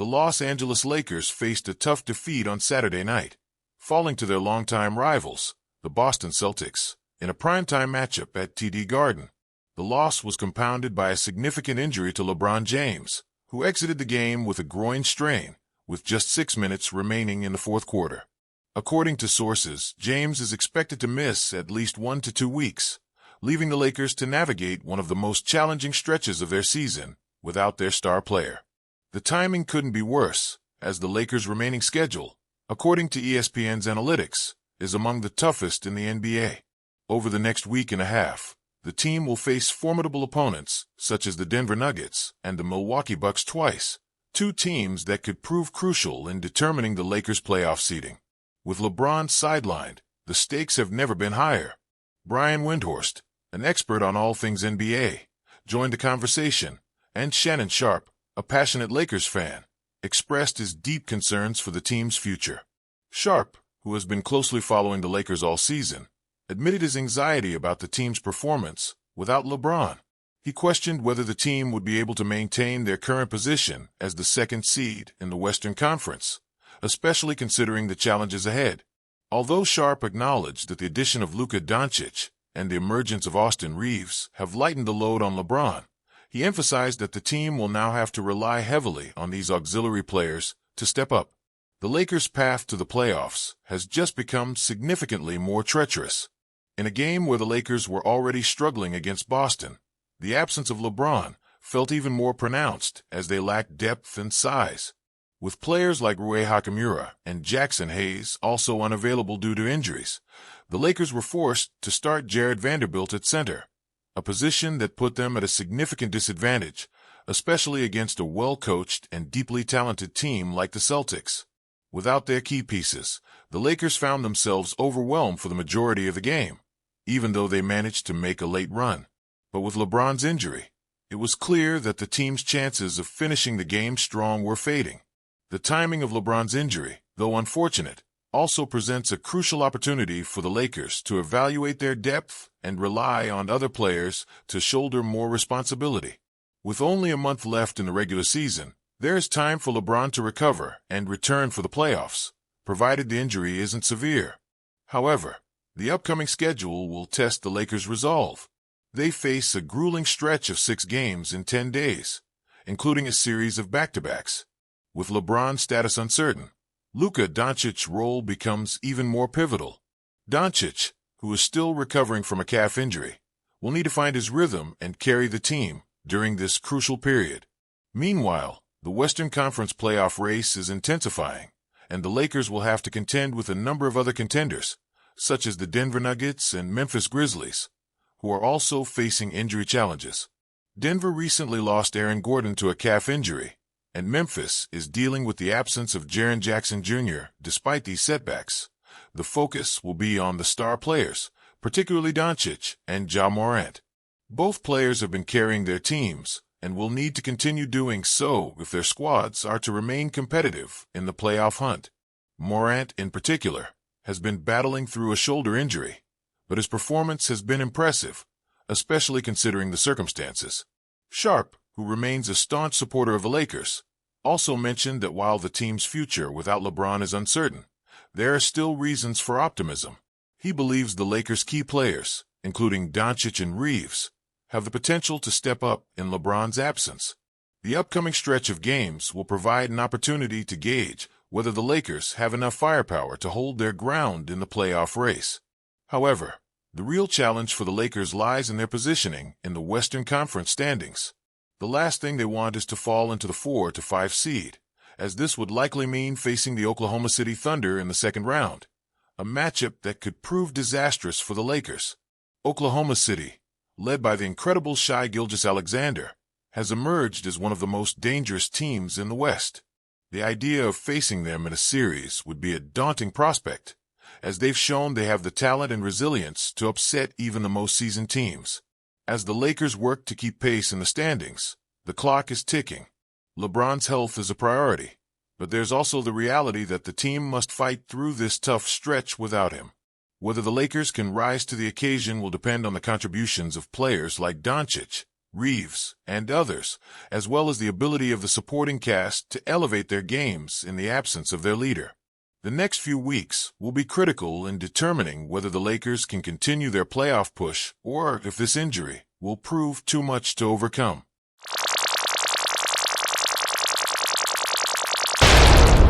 The Los Angeles Lakers faced a tough defeat on Saturday night, falling to their longtime rivals, the Boston Celtics, in a primetime matchup at TD Garden. The loss was compounded by a significant injury to LeBron James, who exited the game with a groin strain, with just 6 minutes remaining in the fourth quarter. According to sources, James is expected to miss at least 1 to 2 weeks, leaving the Lakers to navigate one of the most challenging stretches of their season without their star player. The timing couldn't be worse, as the Lakers' remaining schedule, according to ESPN's analytics, is among the toughest in the NBA. Over the next week and a half, the team will face formidable opponents such as the Denver Nuggets and the Milwaukee Bucks twice, two teams that could prove crucial in determining the Lakers' playoff seeding. With LeBron sidelined, the stakes have never been higher. Brian Windhorst, an expert on all things NBA, joined the conversation, and Shannon Sharpe, a passionate Lakers fan, expressed his deep concerns for the team's future. Sharpe, who has been closely following the Lakers all season, admitted his anxiety about the team's performance without LeBron. He questioned whether the team would be able to maintain their current position as the second seed in the Western Conference, especially considering the challenges ahead. Although Sharpe acknowledged that the addition of Luka Doncic and the emergence of Austin Reeves have lightened the load on LeBron, he emphasized that the team will now have to rely heavily on these auxiliary players to step up. The Lakers' path to the playoffs has just become significantly more treacherous. In a game where the Lakers were already struggling against Boston, the absence of LeBron felt even more pronounced as they lacked depth and size. With players like Rui Hachimura and Jackson Hayes also unavailable due to injuries, the Lakers were forced to start Jared Vanderbilt at center, a position that put them at a significant disadvantage, especially against a well-coached and deeply talented team like the Celtics. Without their key pieces, the Lakers found themselves overwhelmed for the majority of the game, even though they managed to make a late run. But with LeBron's injury, it was clear that the team's chances of finishing the game strong were fading. The timing of LeBron's injury, though unfortunate, also presents a crucial opportunity for the Lakers to evaluate their depth and rely on other players to shoulder more responsibility. With only a month left in the regular season, there is time for LeBron to recover and return for the playoffs, provided the injury isn't severe. However, the upcoming schedule will test the Lakers' resolve. They face a grueling stretch of 6 games in 10 days, including a series of back-to-backs. With LeBron's status uncertain, Luka Doncic's role becomes even more pivotal. Doncic, who is still recovering from a calf injury, will need to find his rhythm and carry the team during this crucial period. Meanwhile, the Western Conference playoff race is intensifying, and the Lakers will have to contend with a number of other contenders, such as the Denver Nuggets and Memphis Grizzlies, who are also facing injury challenges. Denver recently lost Aaron Gordon to a calf injury, and Memphis is dealing with the absence of Jaren Jackson Jr. Despite these setbacks, the focus will be on the star players, particularly Doncic and Ja Morant. Both players have been carrying their teams and will need to continue doing so if their squads are to remain competitive in the playoff hunt. Morant, in particular, has been battling through a shoulder injury, but his performance has been impressive, especially considering the circumstances. Sharpe, who remains a staunch supporter of the Lakers, also mentioned that while the team's future without LeBron is uncertain, there are still reasons for optimism. He believes the Lakers' key players, including Doncic and Reeves, have the potential to step up in LeBron's absence. The upcoming stretch of games will provide an opportunity to gauge whether the Lakers have enough firepower to hold their ground in the playoff race. However, the real challenge for the Lakers lies in their positioning in the Western Conference standings. The last thing they want is to fall into the 4 to 5 seed, as this would likely mean facing the Oklahoma City Thunder in the second round, a matchup that could prove disastrous for the Lakers. Oklahoma City, led by the incredible Gilgeous-Alexander, has emerged as one of the most dangerous teams in the West. The idea of facing them in a series would be a daunting prospect, as they've shown they have the talent and resilience to upset even the most seasoned teams. As the Lakers work to keep pace in the standings, the clock is ticking. LeBron's health is a priority, but there's also the reality that the team must fight through this tough stretch without him. Whether the Lakers can rise to the occasion will depend on the contributions of players like Doncic, Reeves, and others, as well as the ability of the supporting cast to elevate their games in the absence of their leader. The next few weeks will be critical in determining whether the Lakers can continue their playoff push or if this injury will prove too much to overcome.